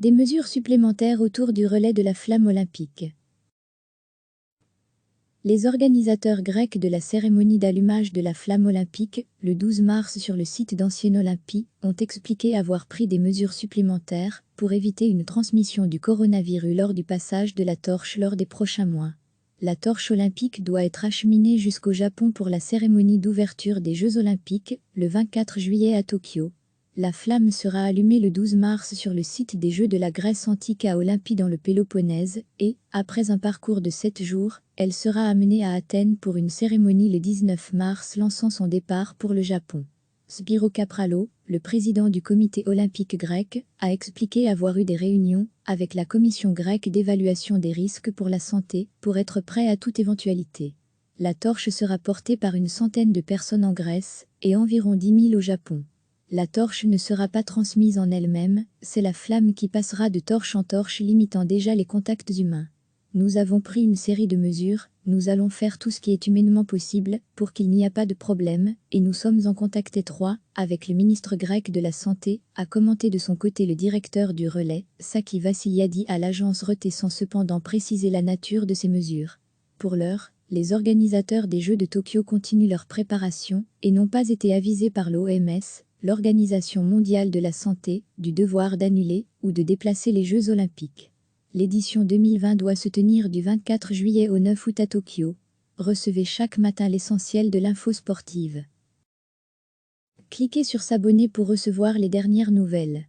Des mesures supplémentaires autour du relais de la flamme olympique. Les organisateurs grecs de la cérémonie d'allumage de la flamme olympique, le 12 mars sur le site d'Ancienne Olympie, ont expliqué avoir pris des mesures supplémentaires pour éviter une transmission du coronavirus lors du passage de la torche lors des prochains mois. La torche olympique doit être acheminée jusqu'au Japon pour la cérémonie d'ouverture des Jeux olympiques, le 24 juillet à Tokyo. La flamme sera allumée le 12 mars sur le site des Jeux de la Grèce antique à Olympie dans le Péloponnèse et, après un parcours de 7 jours, elle sera amenée à Athènes pour une cérémonie le 19 mars lançant son départ pour le Japon. Spyros Kaprallos, le président du comité olympique grec, a expliqué avoir eu des réunions avec la commission grecque d'évaluation des risques pour la santé pour être prêt à toute éventualité. La torche sera portée par une centaine de personnes en Grèce et environ 10 000 au Japon. La torche ne sera pas transmise en elle-même, c'est la flamme qui passera de torche en torche limitant déjà les contacts humains. Nous avons pris une série de mesures, nous allons faire tout ce qui est humainement possible pour qu'il n'y ait pas de problème, et nous sommes en contact étroit avec le ministre grec de la Santé, a commenté de son côté le directeur du relais, Saki Vassiliadis à l'agence Reuters sans cependant préciser la nature de ces mesures. Pour l'heure, les organisateurs des Jeux de Tokyo continuent leur préparation et n'ont pas été avisés par l'OMS, l'Organisation mondiale de la santé, du devoir d'annuler ou de déplacer les Jeux olympiques. L'édition 2020 doit se tenir du 24 juillet au 9 août à Tokyo. Recevez chaque matin l'essentiel de l'info sportive. Cliquez sur s'abonner pour recevoir les dernières nouvelles.